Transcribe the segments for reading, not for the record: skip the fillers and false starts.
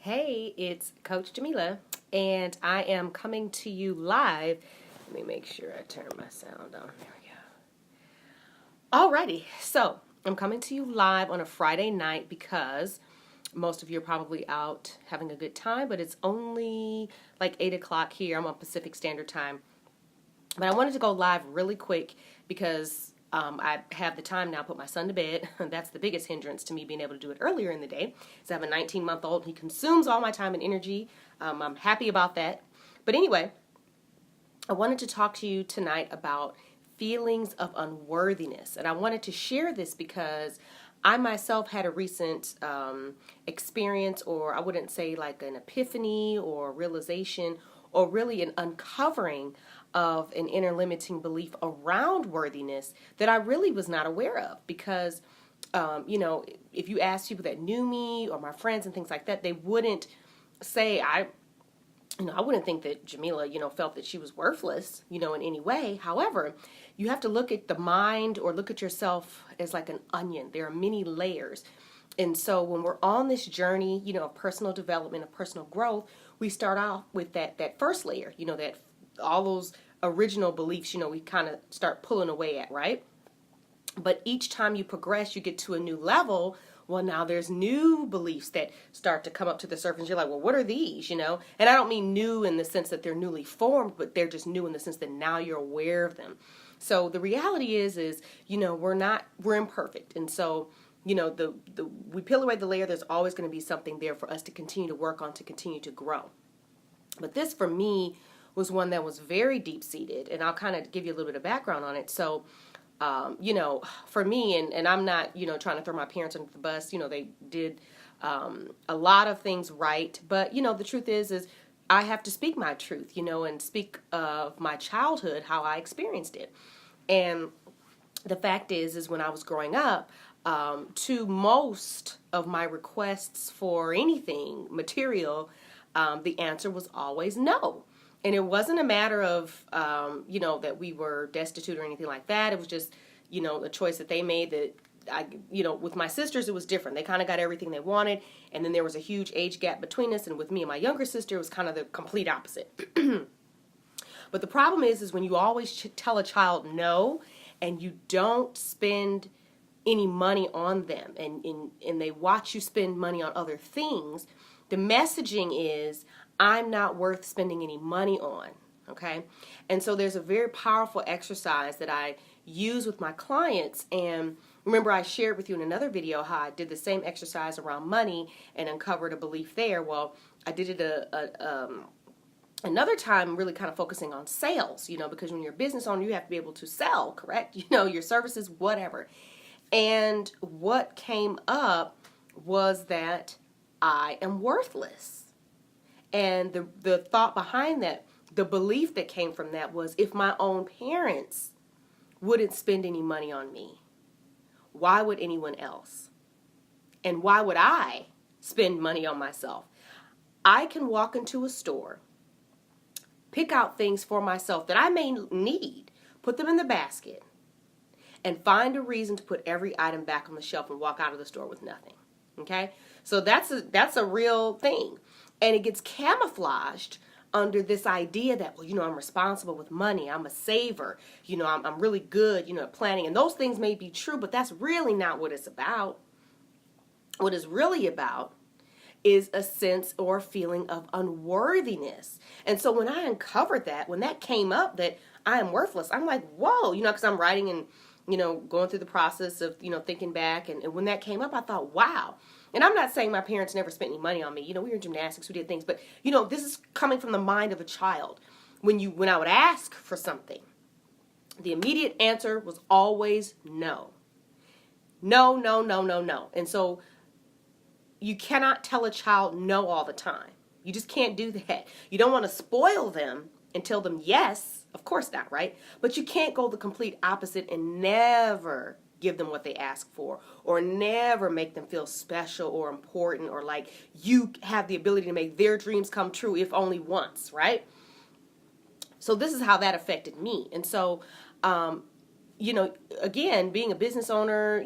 Hey, it's Coach Jamila, and I am coming to you live. Let me make sure I turn my sound on. There we go. Alrighty, so I'm coming to you live on a Friday night because most of you are probably out having a good time, but it's only like 8 o'clock here. I'm on Pacific Standard Time. But I wanted to go live really quick because I have the time now to put my son to bed. That's the biggest hindrance to me being able to do it earlier in the day. So I have a 19-month-old. He consumes all my time and energy. I'm happy about that. But anyway, I wanted to talk to you tonight about feelings of unworthiness. And I wanted to share this because I myself had a recent experience, or I wouldn't say like an epiphany or realization, or really an uncovering of an inner limiting belief around worthiness that I really was not aware of. Because, if you ask people that knew me or my friends and things like that, they wouldn't say I wouldn't think that Jamila, felt that she was worthless, in any way. However, you have to look at the mind or look at yourself as like an onion. There are many layers. And so when we're on this journey, of personal development, of personal growth, we start off with that first layer, that all those original beliefs, we kind of start pulling away at, right? But each time you progress, you get to a new level. Well, now there's new beliefs that start to come up to the surface. You're like, well, what are these, And I don't mean new in the sense that they're newly formed, but they're just new in the sense that now you're aware of them. So the reality is, we're imperfect. And so, we peel away the layer, there's always going to be something there for us to continue to work on, to continue to grow. But this, for me, was one that was very deep-seated, and I'll kind of give you a little bit of background on it. So, for me, and I'm not, trying to throw my parents under the bus, they did a lot of things right, but, the truth is I have to speak my truth, and speak of my childhood, how I experienced it. And the fact is when I was growing up, to most of my requests for anything material, the answer was always no. And it wasn't a matter of, that we were destitute or anything like that. It was just, a choice that they made that with my sisters, it was different. They kind of got everything they wanted. And then there was a huge age gap between us. And with me and my younger sister, it was kind of the complete opposite. But the problem is when you always tell a child no, and you don't spend any money on them, and they watch you spend money on other things, the messaging is, I'm not worth spending any money on, okay? And so there's a very powerful exercise that I use with my clients. And remember, I shared with you in another video how I did the same exercise around money and uncovered a belief there. Well, I did it another time, really kind of focusing on sales, because when you're a business owner, you have to be able to sell, correct? Your services, whatever. And what came up was that I am worthless. And the thought behind that, the belief that came from that was, if my own parents wouldn't spend any money on me, why would anyone else? And why would I spend money on myself? I can walk into a store, pick out things for myself that I may need, put them in the basket, and find a reason to put every item back on the shelf and walk out of the store with nothing. Okay? So that's a real thing. And it gets camouflaged under this idea that, well, I'm responsible with money. I'm a saver. I'm really good, at planning. And those things may be true, but that's really not what it's about. What it's really about is a sense or feeling of unworthiness. And so when I uncovered that, when that came up, that I am worthless, I'm like, whoa, because I'm writing and, going through the process of, thinking back. And when that came up, I thought, wow. And I'm not saying my parents never spent any money on me. We were in gymnastics, we did things. But, this is coming from the mind of a child. When I would ask for something, the immediate answer was always no. No, no, no, no, no. And so you cannot tell a child no all the time. You just can't do that. You don't want to spoil them and tell them yes. Of course not, right? But you can't go the complete opposite and never give them what they ask for, or never make them feel special or important, or like you have the ability to make their dreams come true, if only once, right? So this is how that affected me. And so, again, being a business owner,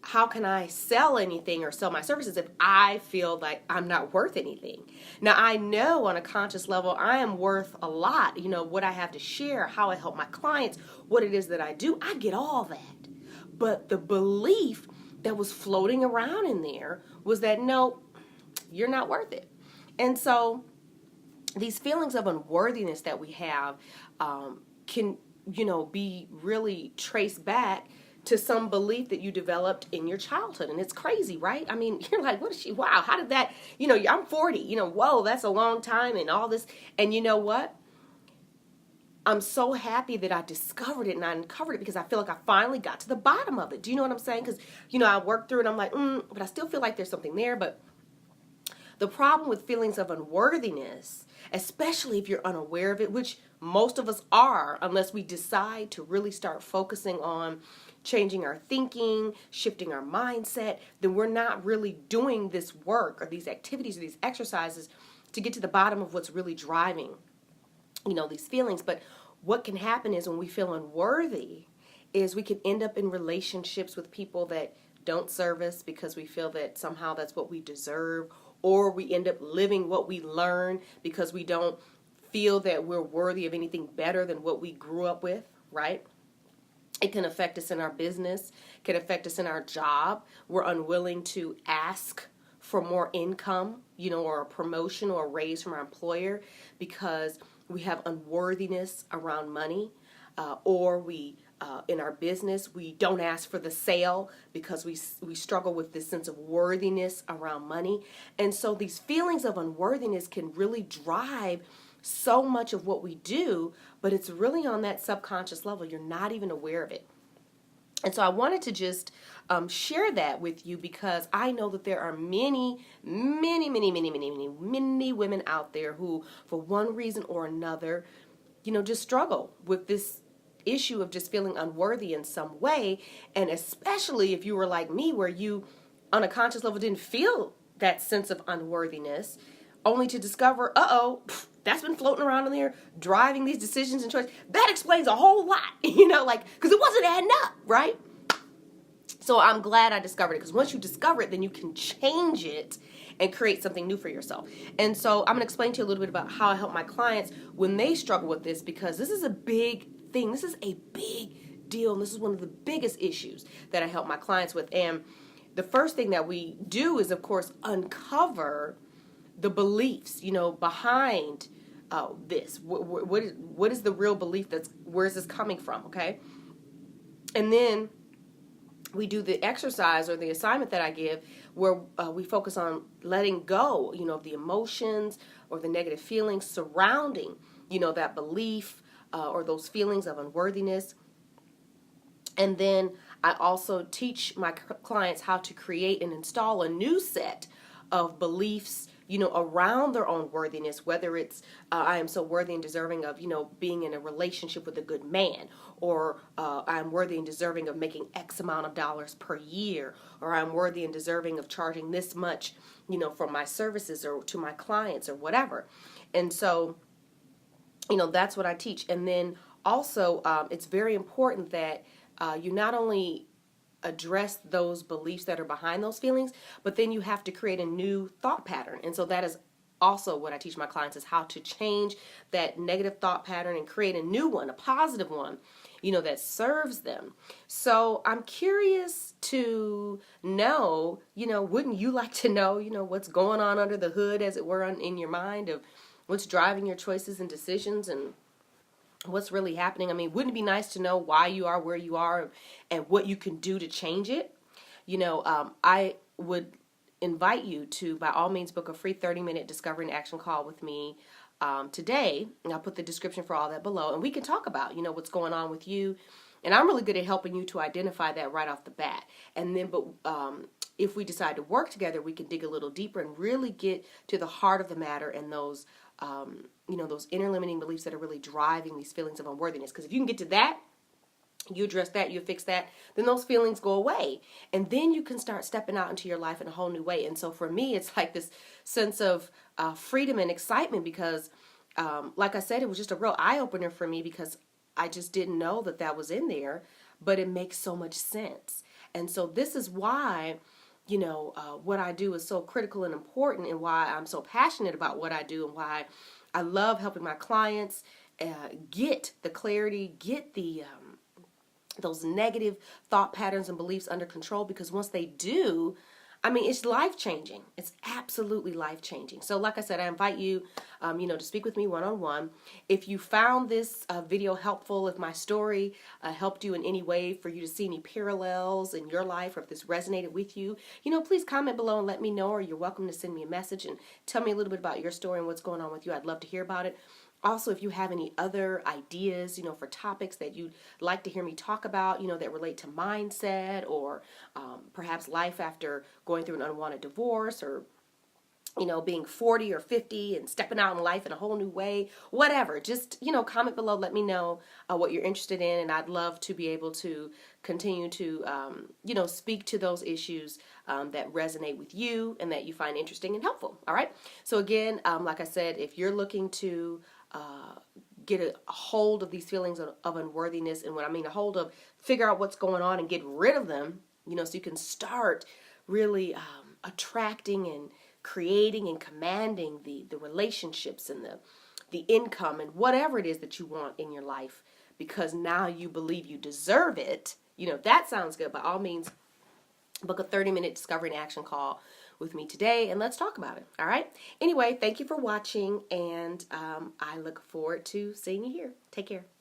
how can I sell anything or sell my services if I feel like I'm not worth anything? Now, I know on a conscious level, I am worth a lot. What I have to share, how I help my clients, what it is that I do, I get all that. But the belief that was floating around in there was that, no, you're not worth it. And so these feelings of unworthiness that we have can, be really traced back to some belief that you developed in your childhood. And it's crazy, right? I mean, you're like, what is she? Wow, how did that, I'm 40, whoa, that's a long time and all this. And you know what? I'm so happy that I discovered it and I uncovered it because I feel like I finally got to the bottom of it. Do you know what I'm saying? Because, I worked through it. I'm like, but I still feel like there's something there. But the problem with feelings of unworthiness, especially if you're unaware of it, which most of us are, unless we decide to really start focusing on changing our thinking, shifting our mindset, then we're not really doing this work or these activities or these exercises to get to the bottom of what's really driving, these feelings. But what can happen is when we feel unworthy is we can end up in relationships with people that don't serve us because we feel that somehow that's what we deserve, or we end up living what we learn because we don't feel that we're worthy of anything better than what we grew up with, right? It can affect us in our business, can affect us in our job. We're unwilling to ask for more income, or a promotion or a raise from our employer because we have unworthiness around money, or we in our business, we don't ask for the sale because we struggle with this sense of worthiness around money. And so these feelings of unworthiness can really drive so much of what we do, but it's really on that subconscious level. You're not even aware of it. And so I wanted to just share that with you because I know that there are many, many, many, many, many, many, many women out there who, for one reason or another, just struggle with this issue of just feeling unworthy in some way. And especially if you were like me, where you, on a conscious level, didn't feel that sense of unworthiness, only to discover, that's been floating around in there, driving these decisions and choices. That explains a whole lot, because it wasn't adding up, right? So I'm glad I discovered it, because once you discover it, then you can change it and create something new for yourself. And so I'm going to explain to you a little bit about how I help my clients when they struggle with this, because this is a big thing. This is a big deal, and this is one of the biggest issues that I help my clients with. And the first thing that we do is, of course, uncover the beliefs, behind this. What is the real belief where is this coming from, okay? And then we do the exercise or the assignment that I give where we focus on letting go, of the emotions or the negative feelings surrounding, that belief or those feelings of unworthiness. And then I also teach my clients how to create and install a new set of beliefs, around their own worthiness, whether it's I am so worthy and deserving of, being in a relationship with a good man, or I'm worthy and deserving of making X amount of dollars per year, or I'm worthy and deserving of charging this much, for my services or to my clients or whatever. And so, that's what I teach. And then also, it's very important that you not only address those beliefs that are behind those feelings, but then you have to create a new thought pattern. And so that is also what I teach my clients, is how to change that negative thought pattern and create a new one, a positive one, that serves them. So I'm curious to know, wouldn't you like to know, what's going on under the hood, as it were, in your mind, of what's driving your choices and decisions and what's really happening? I mean, wouldn't it be nice to know why you are where you are and what you can do to change it? I would invite you to, by all means, book a free 30-minute discovery and action call with me today. And I'll put the description for all that below. And we can talk about, what's going on with you. And I'm really good at helping you to identify that right off the bat. And then, if we decide to work together, we can dig a little deeper and really get to the heart of the matter and those those inner limiting beliefs that are really driving these feelings of unworthiness. Because if you can get to that, you address that, you fix that, then those feelings go away. And then you can start stepping out into your life in a whole new way. And so for me, it's like this sense of freedom and excitement because, like I said, it was just a real eye-opener for me because I just didn't know that was in there, but it makes so much sense. And so this is why, what I do is so critical and important, and why I'm so passionate about what I do, and why I love helping my clients get the clarity, get the those negative thought patterns and beliefs under control, because once they do, I mean, it's life-changing. It's absolutely life-changing. So like I said, I invite you, to speak with me one-on-one. If you found this video helpful, if my story helped you in any way, for you to see any parallels in your life, or if this resonated with you, please comment below and let me know, or you're welcome to send me a message and tell me a little bit about your story and what's going on with you. I'd love to hear about it. Also, if you have any other ideas, for topics that you'd like to hear me talk about, that relate to mindset, or perhaps life after going through an unwanted divorce, or, being 40 or 50 and stepping out in life in a whole new way, whatever, just, comment below, let me know what you're interested in, and I'd love to be able to continue to, speak to those issues that resonate with you and that you find interesting and helpful, all right? So again, like I said, if you're looking to get a hold of these feelings of unworthiness, and when I mean a hold of, figure out what's going on and get rid of them, so you can start really attracting and creating and commanding the relationships and the income and whatever it is that you want in your life, because now you believe you deserve it. If that sounds good, by all means, book a 30-minute discovery and action call with me today, and let's talk about it. All right? Anyway, thank you for watching, and I look forward to seeing you here. Take care.